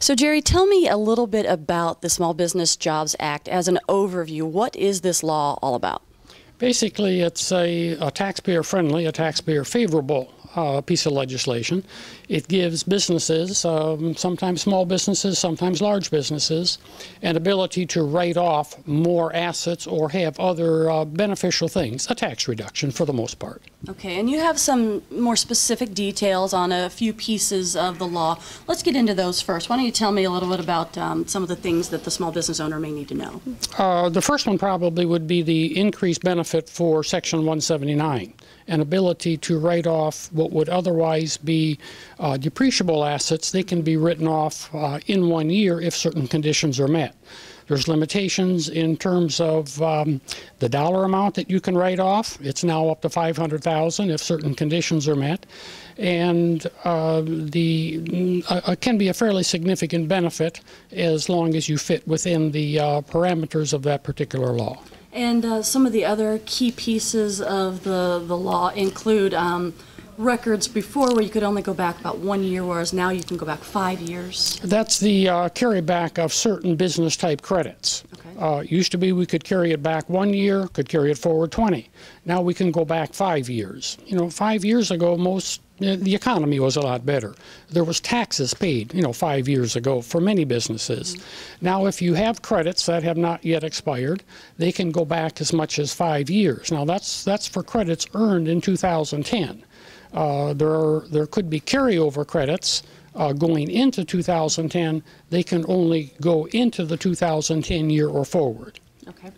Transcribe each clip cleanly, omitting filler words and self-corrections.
So Jerry, tell me a little bit about the Small Business Jobs Act as an overview. What is this law all about? Basically, it's a taxpayer-friendly, a taxpayer-favorable piece of legislation. It gives businesses, sometimes small businesses, sometimes large businesses, an ability to write off more assets or have other beneficial things, a tax reduction for the most part. Okay, and you have some more specific details on a few pieces of the law. Let's get into those first. Why don't you tell me a little bit about some of the things that the small business owner may need to know? The first one probably would be the increased benefit for Section 179, an ability to write off what would otherwise be depreciable assets. They can be written off in 1 year if certain conditions are met. There's limitations in terms of the dollar amount that you can write off. It's now up to $500,000 if certain conditions are met, and it can be a fairly significant benefit as long as you fit within the parameters of that particular law. And some of the other key pieces of the law include records before where you could only go back about 1 year, whereas now you can go back 5 years. That's the carryback of certain business type credits. Okay. Used to be we could carry it back 1 year, could carry it forward 20. Now we can go back 5 years. 5 years ago, the economy was a lot better. There was taxes paid, 5 years ago for many businesses. Mm-hmm. Now, if you have credits that have not yet expired, they can go back as much as 5 years. Now, that's for credits earned in 2010. There could be carryover credits going into 2010. They can only go into the 2010 year or forward. Okay.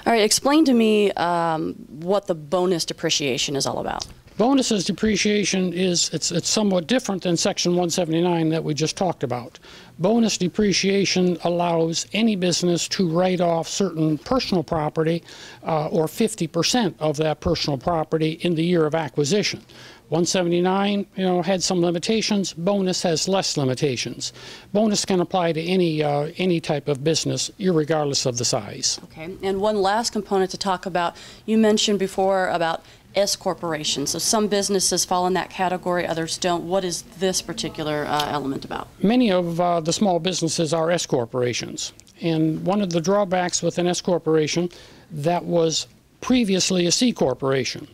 All right, explain to me what the bonus depreciation is all about. Bonuses depreciation it's somewhat different than Section 179 that we just talked about. Bonus depreciation allows any business to write off certain personal property or 50% of that personal property in the year of acquisition. 179, had some limitations. Bonus has less limitations. Bonus can apply to any type of business, irregardless of the size. Okay. And one last component to talk about. You mentioned before about S corporations. So some businesses fall in that category, others don't. What is this particular element about? Many of the small businesses are S corporations. And one of the drawbacks with an S corporation, that was previously a C corporation.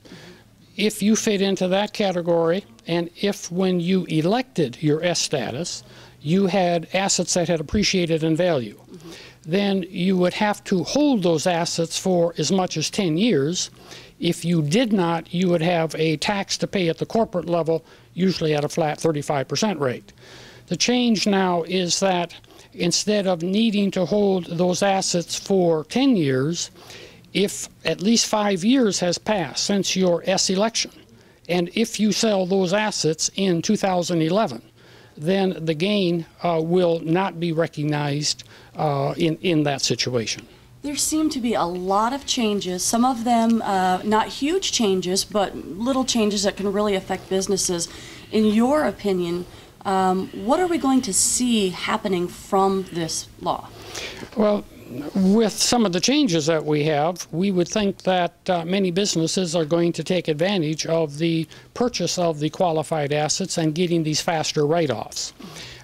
If you fit into that category, and if when you elected your S status, you had assets that had appreciated in value, then you would have to hold those assets for as much as 10 years. If you did not, you would have a tax to pay at the corporate level, usually at a flat 35% rate. The change now is that instead of needing to hold those assets for 10 years, if at least 5 years has passed since your S election, and if you sell those assets in 2011, then the gain will not be recognized in that situation. There seem to be a lot of changes, some of them not huge changes, but little changes that can really affect businesses. In your opinion, what are we going to see happening from this law? Well, with some of the changes that we have, we would think that many businesses are going to take advantage of the purchase of the qualified assets and getting these faster write-offs.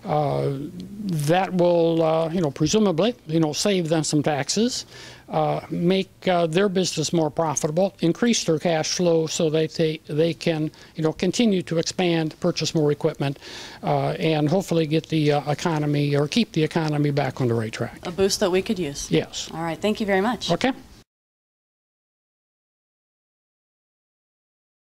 That will, presumably, save them some taxes, make their business more profitable, increase their cash flow so that they can, continue to expand, purchase more equipment, and hopefully get the economy or keep the economy back on the right track. A boost that we could use. Yes. All right. Thank you very much. Okay.